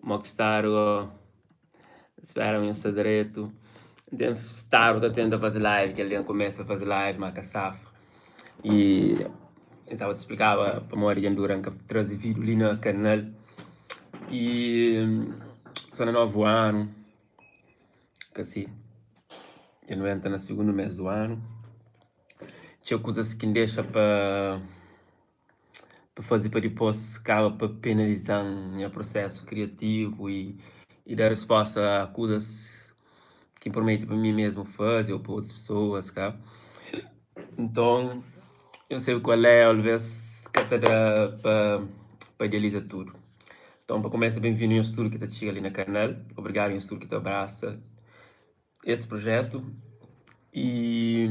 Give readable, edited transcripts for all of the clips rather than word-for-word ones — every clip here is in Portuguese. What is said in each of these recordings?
Mockstar, espera o seu direito. Star tá tentando fazer live, que ele começa a fazer live, marca safra. E eu te explicava para a Maria Durante que trazer vídeo ali no canal. E só no novo ano, que assim, eu não entro no segundo mês do ano. Tinha coisas que deixa para fazer para depois acaba para penalizar o processo criativo e dar resposta a coisas que prometo para mim mesmo fazer ou para outras pessoas, cá. Então, eu sei qual é, talvez, que está para idealizar tudo. Então, para começar, bem-vindo ao estudo que está chegando ali no canal. Obrigado ao estudo que está abraça esse projeto. E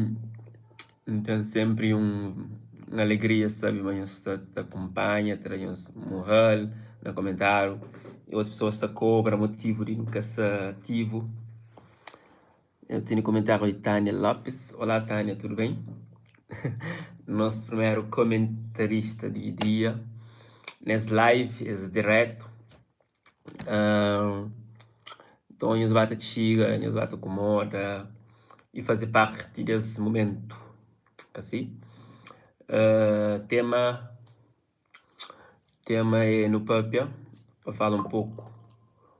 então, sempre uma alegria, sabe, mas te acompanha, traz moral no comentário. E outras pessoas te cobram motivo de nunca ser ativo. Eu tenho comentário de Tânia Lopes. Olá, Tânia, tudo bem? Nosso primeiro comentarista de dia. Nesse live, é direto. Então, nos vai chegar, nos vai acomoda e fazer parte desse momento. Assim. Tema é no papel, para falar um pouco.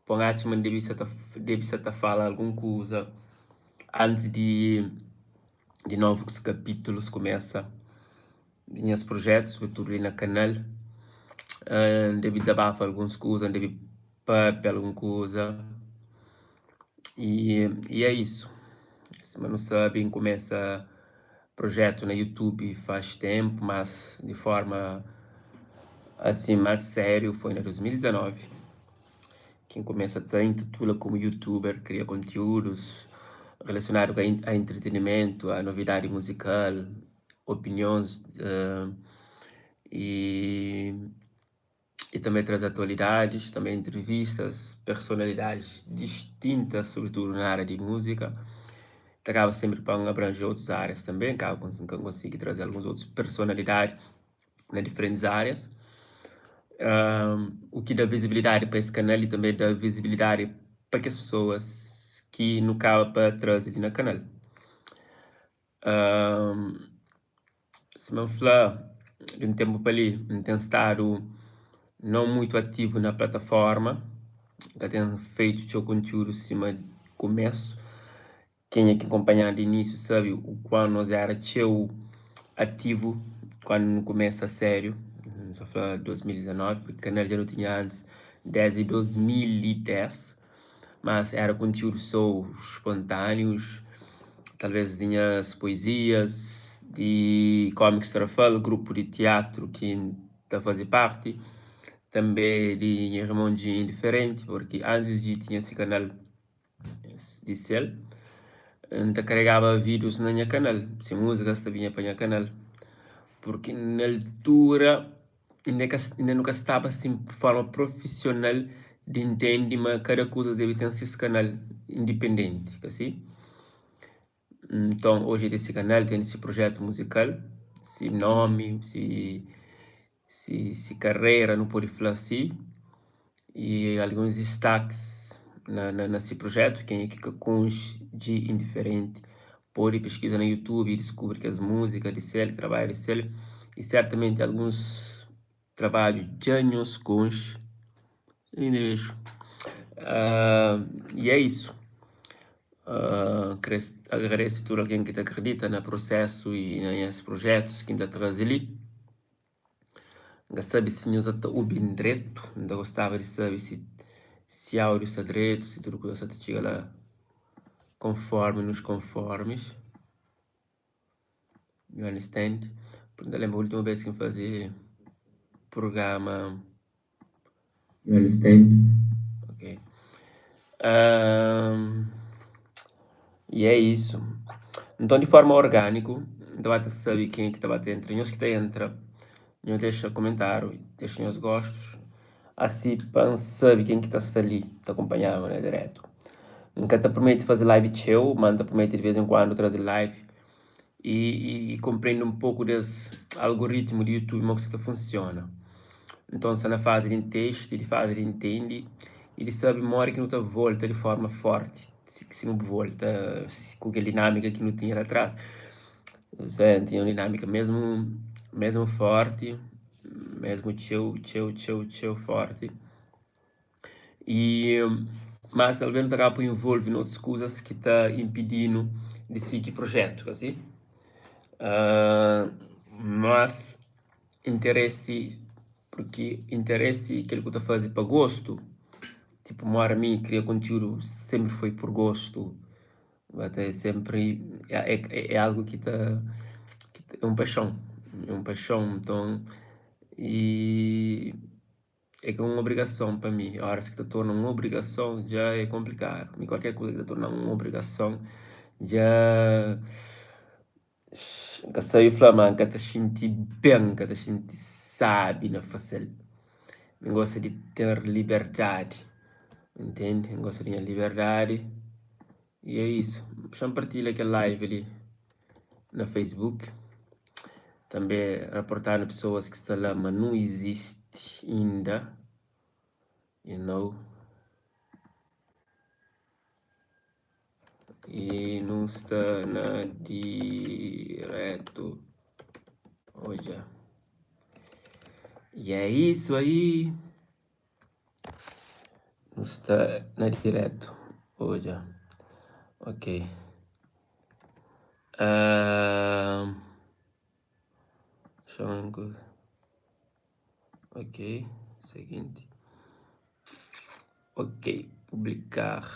Por último, deve ser falar alguma coisa antes de novos capítulos começa. Minhas projetos, sobretudo no canal. Deve desabafar algumas coisas, deve papel alguma coisa. E é isso. Se não sabem, começa projeto na YouTube faz tempo, mas de forma assim mais sério foi em 2019. Quem começa a intitula como youtuber, cria conteúdos relacionados a entretenimento, a novidade musical, opiniões e também traz atualidades, também entrevistas, personalidades distintas, sobretudo na área de música. Acaba sempre para abranger outras áreas também, acaba conseguir trazer algumas outras personalidades nas diferentes áreas. O que dá visibilidade para esse canal e também dá visibilidade para que as pessoas que não acabam para trazer no canal. Se não falar de um tempo para ali, tem estado não muito ativo na plataforma, já tenho feito seu conteúdo cima do começo. Quem é que acompanha de início sabe o quando nós era ativo quando começa a sério. Só falar 2019, porque o canal já não tinha antes, desde 2010, mas era conteúdo só espontâneos, talvez tinha as poesias, de comics Rafal, grupo de teatro que está fazer parte, também de irmão de Indiferente, porque antes de tinha esse canal de cel, eu carregava vídeos na minha canal, se músicas também para minha canal, porque na altura ainda nunca estava assim de forma profissional de entender, mas cada coisa deve ter esse canal independente, assim. Então hoje esse canal tem esse projeto musical, se nome, se carreira, não pode falar assim, e alguns destaques nesse projeto. Quem é que conhece de Indiferente pode pesquisar no YouTube e descobrir que as músicas de Cel, trabalho de Cel, e certamente alguns trabalhos de anos conhece. E é isso. Agradeço a todo alguém que acredita no processo e nesses projetos que ainda traz ali. Ainda sabe se nós está o bem direito, ainda gostava de saber se áudio está direito, se tudo coisa está chega lá conforme nos conformes. You understand? Porque lembro a última vez que eu fazia programa. You understand? Ok. E é isso. Então, de forma orgânica, então você sabe quem é que está dentro. Nós que está entra, não deixa comentário, deixa os gostos. Assim, para saber quem que está ali, está acompanhando, né, direto. Nunca te promete fazer live show, mas te promete de vez em quando trazer live. E compreende um pouco desse algoritmo de YouTube, como que isso funciona. Então, se na fase de teste, de fase de entende, ele sabe uma hora que não está volta de forma forte, se não volta com aquela dinâmica que não tinha lá atrás. Você tinha uma dinâmica mesmo forte, mesmo teu forte. Mas talvez não acaba por envolver em outras coisas que está impedindo de seguir projeto, assim. Mas interesse, porque interesse que ele está fazendo para gosto, tipo, a mim criar conteúdo sempre foi por gosto, até sempre é algo que é uma paixão, então, e é que é uma obrigação para mim. A hora que se torna uma obrigação já é complicado. E qualquer coisa que se torna uma obrigação já que saiu flamando, que te senti bem, que te senti sabe na fazer. Eu gosto de ter liberdade, entende? Eu gosto de ter liberdade e é isso. Já partilha aquela live ali na Facebook. Também reportar pessoas que estão lá, mas não existe ainda, you know. E não está na direto hoje. E é isso aí. Não está na direto hoje. Ok. Ok. Seguinte. Ok. Publicar.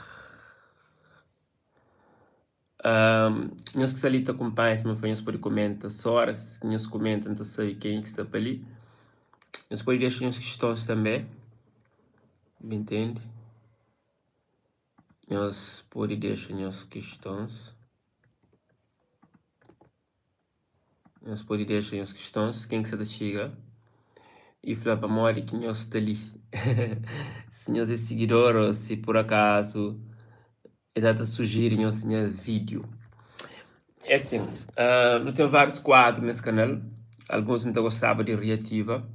Nós que ali acompanha, se me foi, nós pode comentar só horas, nós comenta, então sabe quem que está para ali. Nós pode deixar as questões também, me entende? Nós pode deixar as questões. Nós pode deixar as questões, quem que está chega e falar para mim que nós está ali. Se nós é seguidor ou se por acaso exata sugerir nós vídeo. É assim, eu tenho vários quadros nesse canal, alguns não gostava de reativa.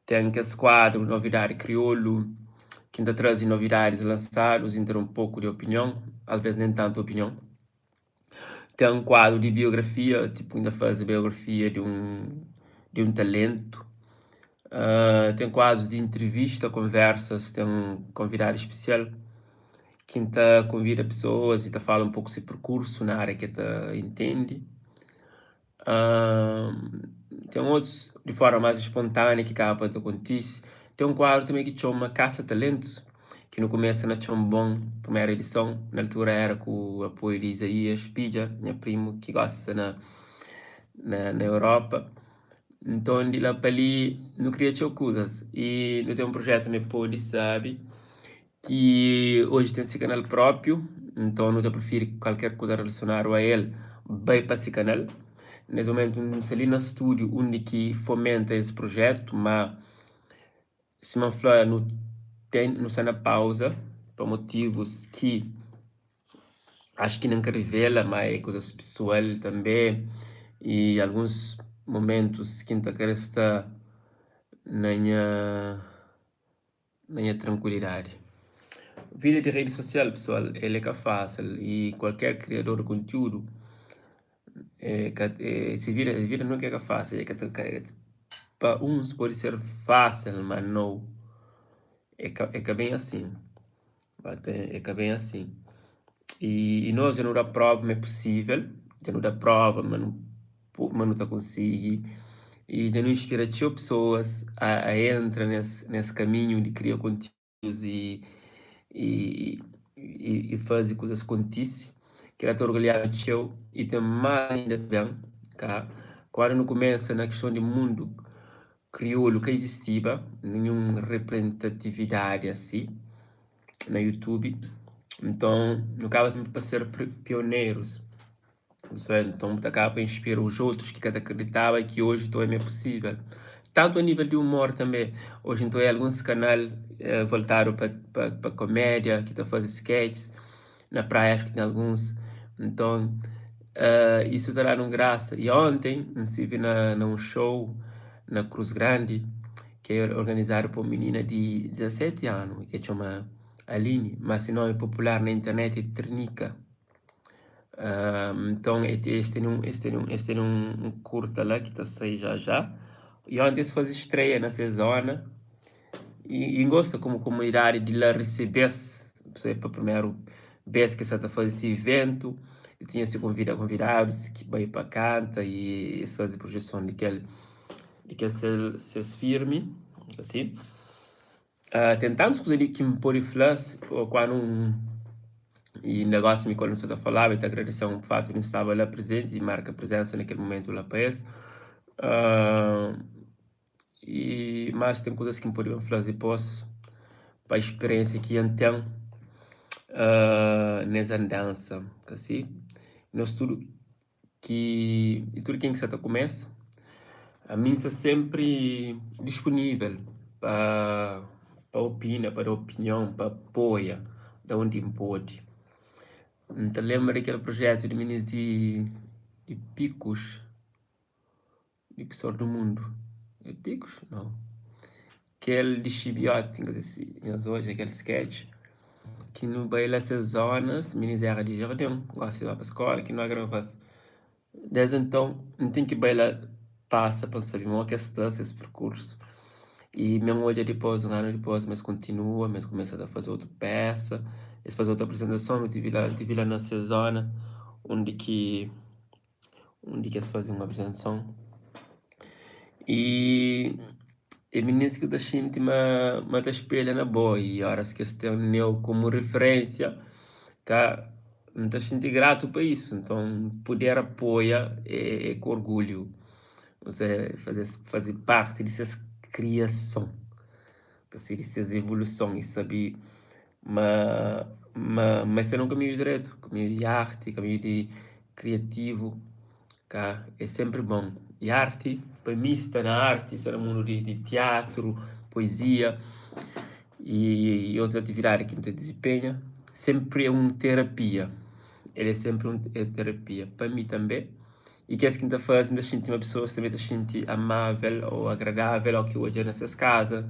Tem esse quadro, novidade crioulo, que ainda traz novidades lançadas, então um pouco de opinião, às vezes nem tanto opinião. Tem um quadro de biografia, tipo, ainda faz a biografia de um talento. Tem quadros de entrevista, conversas, tem um convidado especial que convida pessoas e fala um pouco sobre percurso na área que entende. Tem outros de forma mais espontânea que acaba de acontecer. Tem um quadro também que chama Caça Talentos, que no começo não tinha um bom primeira edição. Na altura era com o apoio de Isaías Pija, meu primo, que gosta na Europa. Então, de lá para ali, não queria ter coisas. E não tem um projeto, me pode, sabe, que hoje tem esse canal próprio. Então, não prefiro qualquer coisa relacionada a ele, vai para esse canal. Nesse momento, não sei ali no estúdio, onde que fomenta esse projeto, mas se não falar, não está na pausa, por motivos que acho que não quero revela, mas é coisas pessoal também, e alguns momentos que não quero estar na minha tranquilidade. Vida de rede social, pessoal, ele é que é fácil, e qualquer criador de conteúdo, se vira não é que é fácil, para uns pode ser fácil, mas não, é que bem assim, é que bem assim. E nós já não dá prova, mas é possível, já não dá prova, mas não está conseguindo, e já não inspira pessoas a entrar nesse caminho de criar conteúdos e fazer coisas acontecer, que ela está orgulhada de seu, e tem mais ainda bem, tá? Quando não começa na questão do mundo crioulo que existia, nenhuma representatividade assim, na YouTube, então, no caso, sempre para ser pioneiros, então, acaba para inspirar os outros que acreditavam que hoje então é possível. Tanto a nível de humor também. Hoje então é alguns canais voltaram para comédia, que estão fazendo sketches. Na praia acho que tem alguns. Então, isso está dando graça. E ontem, se vi num show na Cruz Grande, que é organizado por uma menina de 17 anos, que chama Aline, mas se não é popular na internet é Trinica. Então, este é um curta lá que está a sair já. E ontem se faz estreia nessa zona. E gosto como comunidade de lá receber para a primeira vez que você está fazendo esse evento. E tinha se convidados que vai para canta e se fazer projeção de que se firme, assim. Tem tantas coisas ali que me pode falar quando e negócio me começou a falar, e te agradecer o fato de não estava lá presente e marca presença naquele momento lá para isso. Mas tem coisas que me podem falar depois para a experiência que eu tenho nessa dança, assim. Nós tudo que quem que está começa, a mim está sempre disponível para opinar, para opinião, para apoio, da onde pode. Então lembra daquele projeto de meninos de Picos, de Pessoal do Mundo? É Picos? Não. Aquele de Chibiote, assim, hoje, aquele sketch, que no baile essas zonas, meninos era de jardim, gosta de ir para a escola, que não é gravação. Desde então, não tem que bailar passa para saber uma questão, esse percurso. E mesmo hoje depois, um ano depois, mas continua, mas começa a fazer outra peça, eles fazem outra apresentação, eu tive lá nessa zona, onde que eles fazem uma apresentação. E meninos que eu sinto uma espelha na boa, e horas que estão eu como referência, que não estou sentindo grato para isso, então poder apoiar é com orgulho, você fazer parte dessas criação, dessas evoluções, sabe? Mas é um caminho direto, caminho de arte, caminho de criativo, cá, é sempre bom. E arte, para mim, está na arte, está no mundo de teatro, poesia e outras atividades que a gente desempenha, sempre é uma terapia. Ele é sempre uma terapia. Para mim também. E que é isso que a gente faz, a gente sente uma pessoa também se sente amável ou agradável ao que hoje é nessas casas.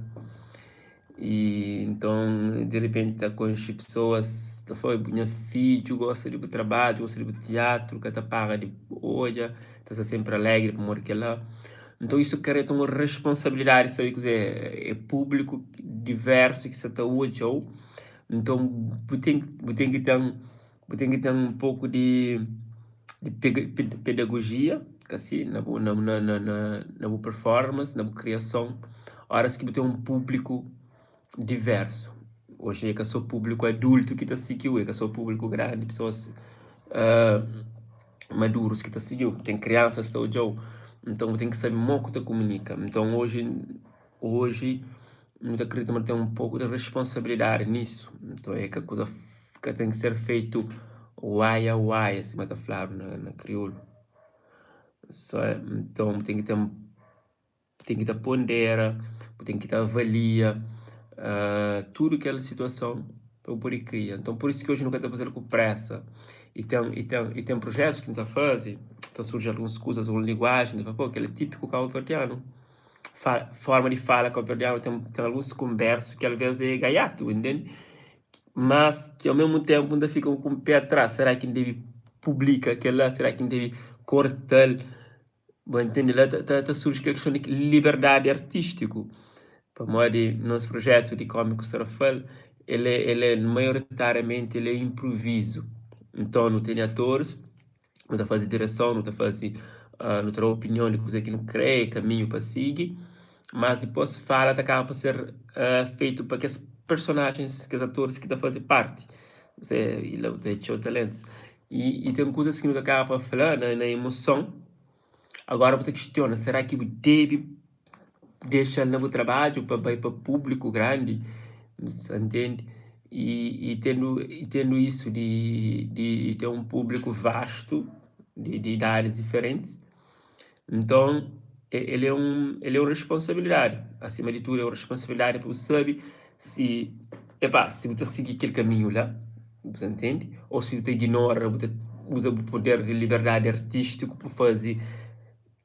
E então, de repente, tá com as pessoas, tá foi, minha filho gosta de trabalho, gosta de teatro, que tá paga de hoje, tá sempre alegre por morrer lá. Então, isso carrega uma responsabilidade, sabe, é público diverso que você tá hoje, ou então, tem que ter um pouco de pedagogia, assim, na boa performance, na boa criação, horas que tem um público diverso. Hoje é que sou público adulto que está seguindo, é que sou público grande, pessoas maduros que está seguindo, tem crianças que estão já, então tem que saber muito que te comunica. Então hoje eu acredito que tem um pouco de responsabilidade nisso. Então é que a coisa que tem que ser feito uai, assim, mas tá falando na crioulo. Então tem que estar pondera, tem que estar avalia tudo aquela situação para eu poder criar. Então por isso que hoje nunca está fazendo com pressa. E tem projetos que a gente faz, então surgem algumas coisas, alguma linguagem, então, aquele é típico cabo-verdiano. Forma de fala cabo-verdiano, tem alguns conversos que às vezes é gaiato, entende? Mas que ao mesmo tempo ainda ficam com o pé atrás. Será que deve publicar aquela? Será que deve cortar? Bom, entende? Lá surge a questão de liberdade artística. Para modo de nosso projeto de cômico Sarafal, ele é maioritariamente ele é improviso. Então não tem atores, não está fazendo direção, não está fazendo, não terá opinião de coisa que não crê, caminho para seguir, mas depois fala, acaba para ser feito para que as personagens, que os atores que estão a fazer parte. Ele tem o talento. E tem coisas que não acaba para falar na emoção. Agora você questiona, será que deve deixar no trabalho para ir para público grande, entende? E tendo isso de ter um público vasto, de idades diferentes, então ele é uma responsabilidade, acima de tudo é uma responsabilidade para você saber se você seguir aquele caminho lá, você entende? Ou se você ignora, você usa o poder de liberdade artística para fazer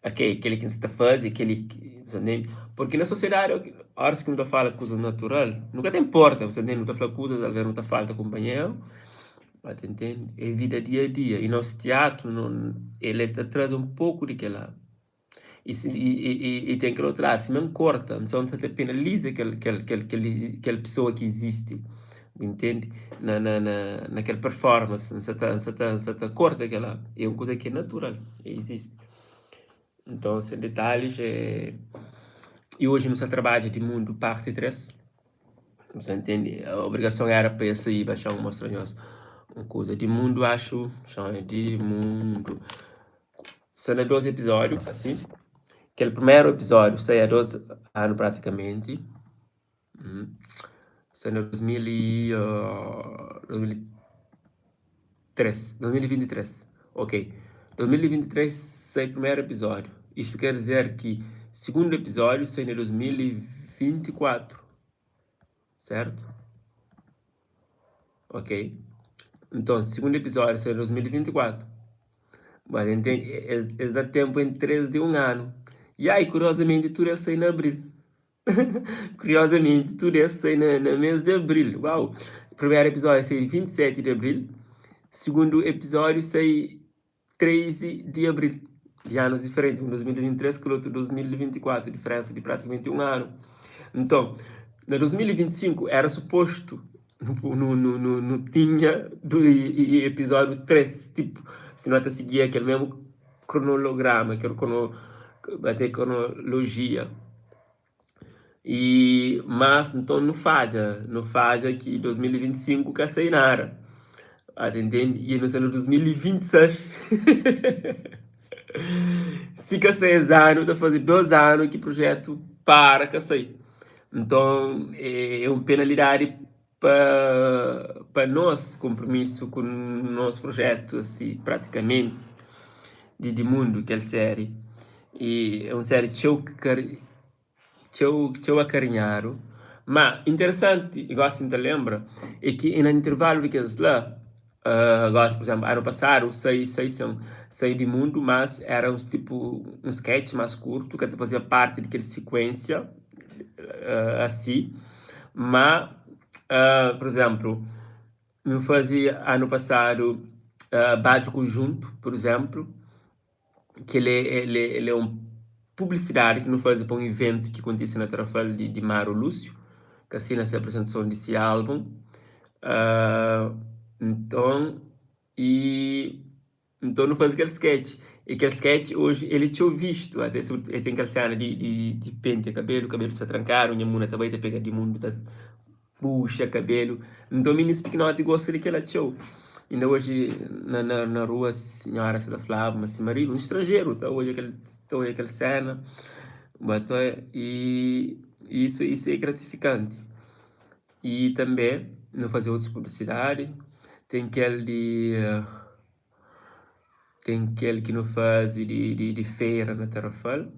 aquele que você está fazendo, você entende? Porque na sociedade, horas que não está falando coisa natural, nunca te importa, você entende? Não está falando coisas, às vezes não está falando companheiro, mas entende? É vida dia a dia. E nosso teatro, não, ele traz um pouco de que lá. E tem aquele outro lado, se não corta, então você penaliza aquela pessoa que existe, entende? Naquela performance, você corta aquela, é uma coisa que é natural, existe. Então, sem detalhes, e hoje não se trabalha de mundo parte 3, você entende? A obrigação era para esse aí, baixar uma uma coisa de mundo, acho, chama de mundo. São 12 episódios, assim. Aquele primeiro episódio saiu há 12 anos praticamente. Saiu em 2023. Ok. 2023 saiu o primeiro episódio. Isto quer dizer que segundo episódio saiu em 2024. Certo? Ok. Então, segundo episódio saiu em 2024. Mas eles dá tempo em 3 de um ano. E aí, curiosamente, tudo isso sai em abril. Curiosamente, tudo isso sai no mês de abril. Uau! O primeiro episódio sai 27 de abril. Segundo episódio sai 13 de abril. De anos diferentes. Um 2023 com o outro 2024. Diferença de praticamente um ano. Então, no 2025 era suposto no tinha do episódio 3, tipo, se não até seguia aquele mesmo cronograma, até cronologia. Mas então não falha que 2025 que sai nada. Entende? E no ano 2026 se que 6 anos, está fazendo 2 anos que o projeto para que sai. Então, é uma penalidade para nós, compromisso com o nosso projeto, assim, praticamente, de mundo, que é a série. E é uma série tão acarinhado. Mas, interessante, igual assim te lembra, é que no intervalo de que eles lá, gosto, por exemplo, ano passado, saí de mundo, mas era um sketch mais curto, que até fazia parte daquela sequência, assim, mas, por exemplo, eu fazia ano passado Bad Conjunto, por exemplo, que ele é um publicidade que não faz para um evento que acontece na Trafalgar de Mário Lúcio, que assina essa apresentação desse álbum. Então não faz aquele sketch. E aquele sketch hoje ele tinha visto, até ele tem aquela cena de pente cabelo se trancaram, minha muna também tá pegando de mundo, tá puxa cabelo. Então, meninas pequenote gosta daquela show. Ainda hoje na rua, a senhora se falava, mas marido, um estrangeiro, tá hoje aquela cena. E isso é gratificante. E também, não fazer outras publicidades, tem aquele que não faz de feira na Tarrafal.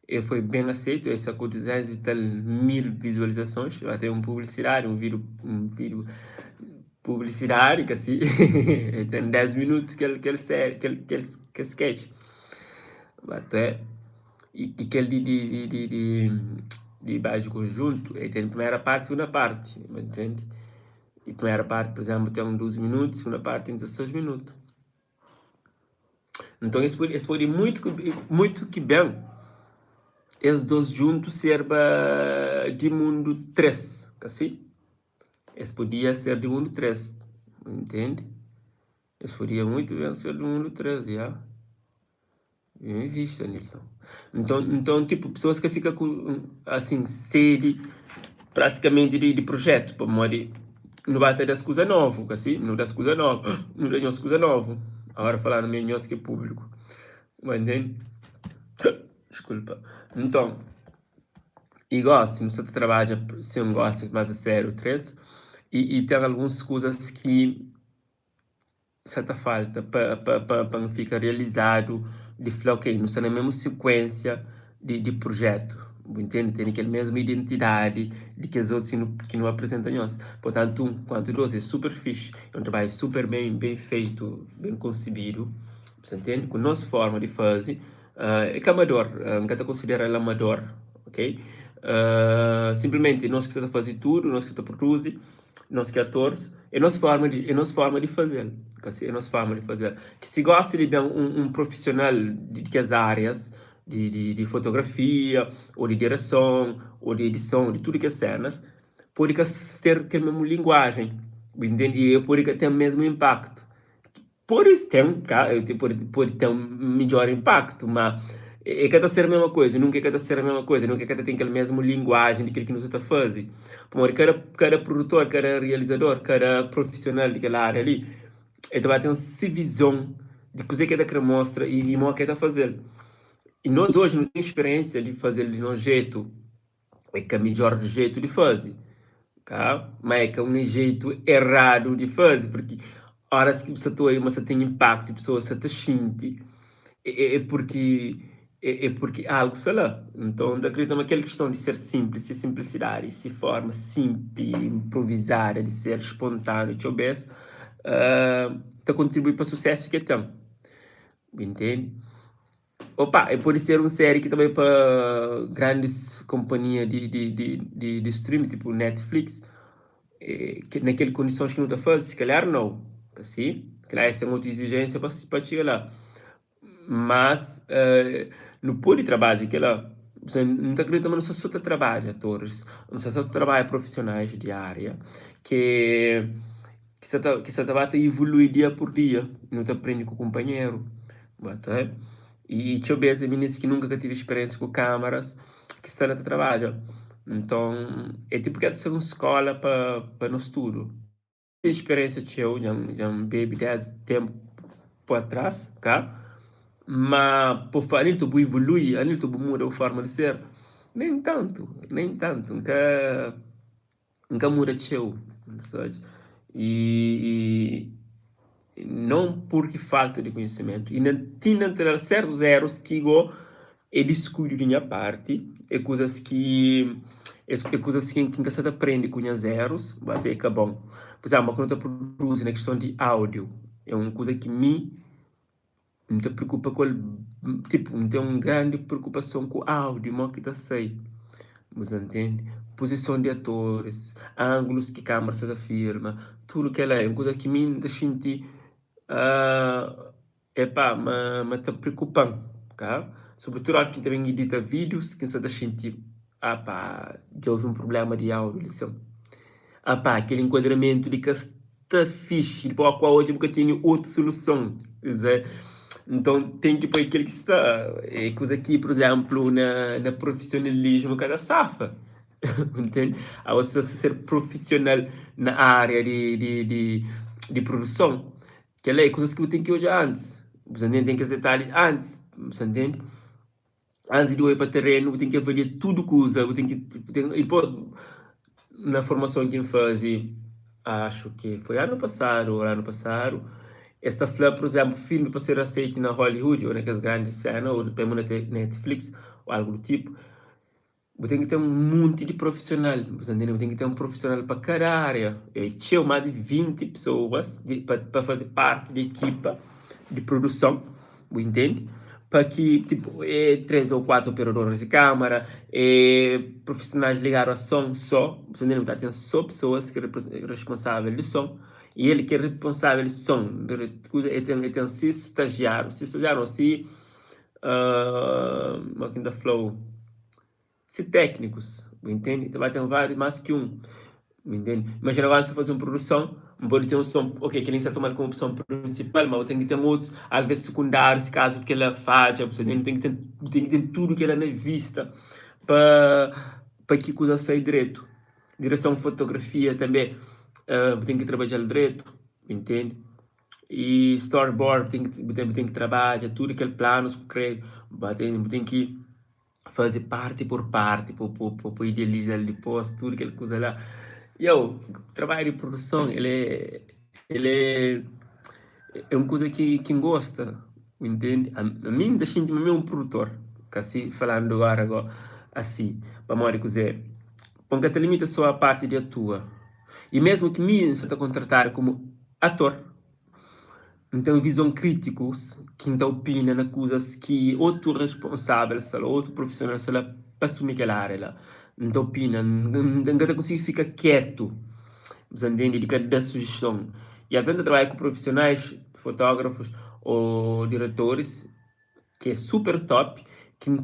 Ele foi bem aceito, ele sacou 200 e tal mil visualizações, até um vídeo publicidade, que assim, tem 10 minutos que ele sketch. Até, e aquele de baixo conjunto, ele tem a primeira parte e segunda parte, entende? E a primeira parte, por exemplo, tem 12 minutos, a segunda parte tem 16 minutos. Então, esse pode muito que bem, esses dois juntos servem de mundo 3, assim? Esse podia ser de mundo 3, entende? Esse podia muito bem ser de mundo 3, já. Bem visto, Nilson. Então, tipo, pessoas que ficam com, assim, sede praticamente de projeto, para modo não vai ter das coisas novas, assim, não das coisas novas, não tem as coisas novas. Agora falando meio que é público. Mas entende? Desculpa. Então, igual, se você trabalha, se não gosta mais a sério, 3, e tem algumas coisas que certa falta para não ficar realizado de falar, ok, não está na mesma sequência de projeto, entende? Tem aquela mesma identidade de que os outros que não apresentam nós. Portanto, quanto nós é super fixe, é um trabalho super bem feito, bem concebido, você entende? Com a nossa forma de fazer, é que amador, nunca te considera ele amador, ok? Simplesmente nós que estamos a fazer tudo, nós que estamos a produzir, nós que atores, é nossa forma de fazer, assim, é nossa forma de fazer. Que se gosta de ver um profissional de as áreas, de fotografia, ou de direção, ou de edição, de tudo que é cenas, pode ter a mesma linguagem, entende? E pode ter o mesmo impacto. Pode ter um melhor impacto, mas é que está a ser a mesma coisa, nunca é que está a ser a mesma coisa, nunca é que tem aquela mesma linguagem daquilo que nós está a fazer. Por cada produtor, cada realizador, cada profissional daquela área ali, ele vai ter uma visão de coisa que ele quer mostrar e o que ele está a fazer. E nós hoje não temos experiência de fazer de um jeito, é que é o melhor jeito de fazer. Tá? Mas é que é um jeito errado de fazer, porque horas que você está aí, mas você tem impacto, a pessoa se te sente, é porque algo sei lá. Então, eu acredito naquela questão de ser simples, de simplicidade, de forma simples, improvisada, de ser espontâneo, te obedece, tá contribui para o sucesso que tem. Entende? Opa, e pode ser uma série que também para grandes companhias de streaming, tipo Netflix, que naquelas condições que não está fazendo, se calhar não, assim, se calhar essa é uma outra exigência para chegar lá. Mas no pôr de trabalho que lá, você não está acreditando, não só trabalho, atores, não só trabalho profissionais de área, que você vai evoluir dia por dia, não te aprende com o companheiro, tá? E deixa eu ver as meninas que nunca tive experiência com câmaras, que estão a trabalhar. Então, é tipo que ser uma escola para no estudo. A experiência que eu já baby 10 tempo atrás, cá? Mas por falar tu evolui, anil tu muda a forma de ser. Nem tanto, nem tanto. Nunca muda de eu, sabe? E não porque falta de conhecimento. E não tinha ter certos erros que eu descuido de minha parte. É coisas que quem você aprende com os erros, vai ter que é bom. Por exemplo, quando eu produzo na questão de áudio, é uma coisa que me preocupa com, tipo, me tem uma grande preocupação com o áudio, mal que está sei. Você entende? Posição de atores, ângulos que a câmera se filma, tudo que ela é uma coisa que me deixa epá, me está preocupando, tá? Sobretudo aqui também edita vídeos que se deixa pá, já houve um problema de áudio, lição. Pá, aquele enquadramento de que está fixe, depois a qual hoje nunca tenho outra solução, né? Então tem que pôr aquele que está, é coisa aqui, por exemplo, na profissionalismo cada safa, entende? A você ser profissional na área de produção, que é coisas que eu tenho que olhar antes, você entende? Tem que ser detalhes antes, você entende? Antes de eu ir para o terreno, eu tenho que avaliar tudo que usa, eu tenho que, e depois, na formação que eu fazia, acho que foi ano passado, esta flor, por exemplo, filme para ser aceito na Hollywood, ou naquelas grandes cenas, ou mesmo na Netflix, ou algo do tipo, você tem que ter um monte de profissional, você entende? Você tem que ter um profissional para cada área. Eu tinha mais de 20 pessoas para fazer parte da equipa de produção, entende? Para que, tipo, 3 ou 4 operadores de câmera, profissionais ligados a som só, você entende? Então, tem só pessoas que são responsáveis de som, e ele que é responsável de som, ele tem 6 estagiários, assim, máquina da Flow, se técnicos, entende? Então vai ter vários, mais que um, entende? Imagina agora se fazer uma produção, pode ter um som, ok, que ele está tomando como opção principal, mas tem que ter outros, às vezes secundários, caso que ela faça, você tem que ter tudo que ela na vista para que coisa saia direito. Direção fotografia também, tem que trabalhar direito, entende? E storyboard tem que trabalhar tudo aquele planos que tem que fazer parte por parte, para idealizar depois, tudo aquela coisa lá. E o trabalho de produção, ele é uma coisa que quem gosta, entende? A mim, deixa eu um produtor, que assim, falando agora assim, para morrer coisa, porque te limita só a parte de atua. E mesmo que me está contratar como ator, não tem visão críticos, que não opina na coisas que outro responsável, outro profissional, para assumir aquela área lá. Não opina, não consegue ficar quieto, você entende, de cada sugestão. E a venda trabalha com profissionais, fotógrafos ou diretores, que é super top, que não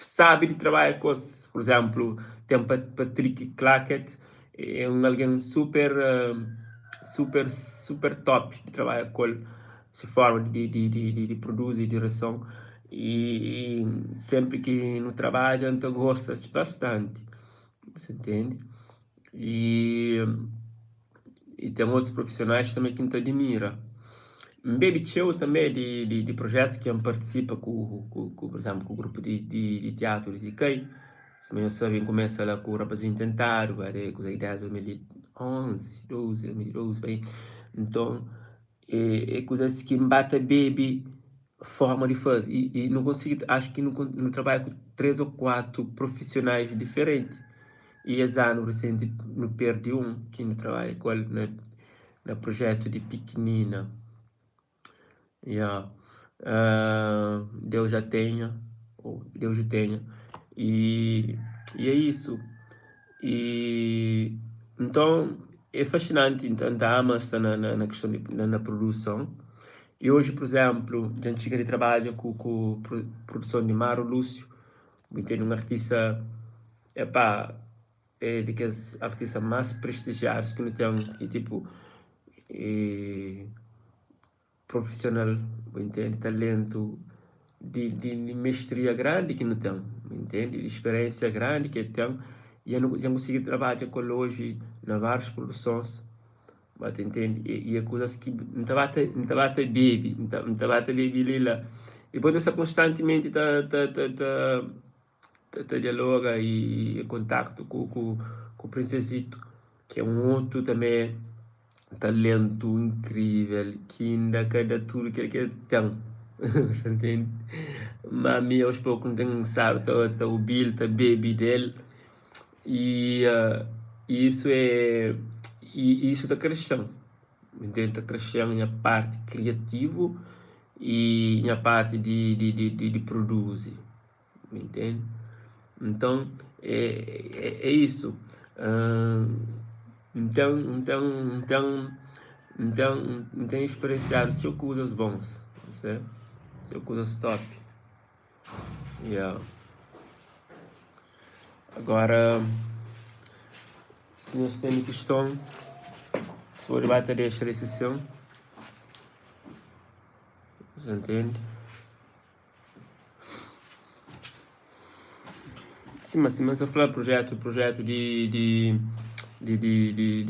sabe de trabalhar com os, por exemplo, tem Patrick Clackett, é alguém super top de trabalhar com essa forma de produzir e direção, e sempre que no trabalho a gente gosta bastante, você entende? E tem outros profissionais também que a gente admira. Baby Show também de projetos que a gente participa por exemplo, com o grupo de teatro de Kei. Se não sabem, começa lá com o Rapazinho Tentar, vai com as ideias de 2011, 12, 2012, bem. Então, é coisas que bate Baby forma de fazer. E não consigo, acho que não trabalho com 3 ou 4 profissionais diferentes. E esse ano recente não perdi que não trabalha com ele no projeto de pequenina. Yeah. Deus já tenha, ou Deus já tenha. E é isso. E então é fascinante, então ama estar na questão na produção. E hoje, por exemplo, a gente chega de trabalho com produção de Maro Lúcio, tem um artista, é de que os artistas mais prestigiados que não tem, que tipo, profissional, entende? Talento de mestria grande que não tem, entende? De experiência grande que tem, e eu não consegui trabalhar com ele hoje nas várias produções, mas entende? E é coisas que não estava a baby, não estava a baby lá. E depois você constantemente dialoga e em contato com o Princesito, que é um outro também talento incrível, que ainda cada tudo que ele tem. Você entende? Mami aos poucos tem sabe, o Bill, tá baby dele, e isso é isso está crescendo, entende? Está crescendo na parte criativa e na parte de produzir, entende? Então é isso. Então experienciar só coisas bons, certo? Só coisas top. Yeah. Agora, se nós temos questão, se for debater desta recessão, você entende? Sim, mas eu falar projeto de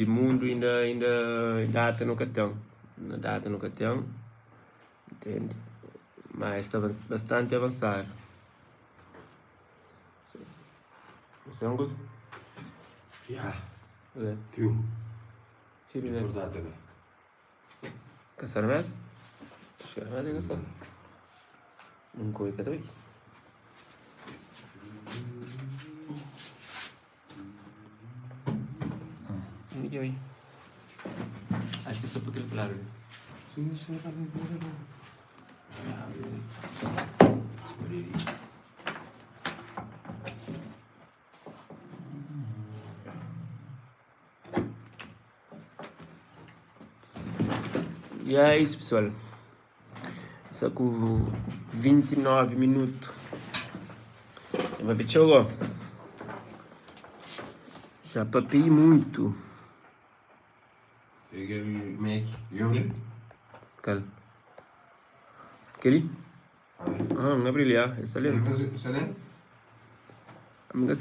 mundo ainda data no cartão. Na data no cartão, entende? Mas está bastante avançado. Você não gosta? Yeah. É. Filme. Filho, né? Verdade também. Caçar mesmo? Acho que era mais engraçado. Não corre cada vez. Ninguém aí. Acho que é só para aquele claro. Sim, isso era bem bom. E é isso, pessoal. Só com 29 minutos. Vai ver, tchau. Já papei muito. Aquele Mac. E abrir? Calma. Aquele? Não abri ali, excelente. Excelente? Amiga,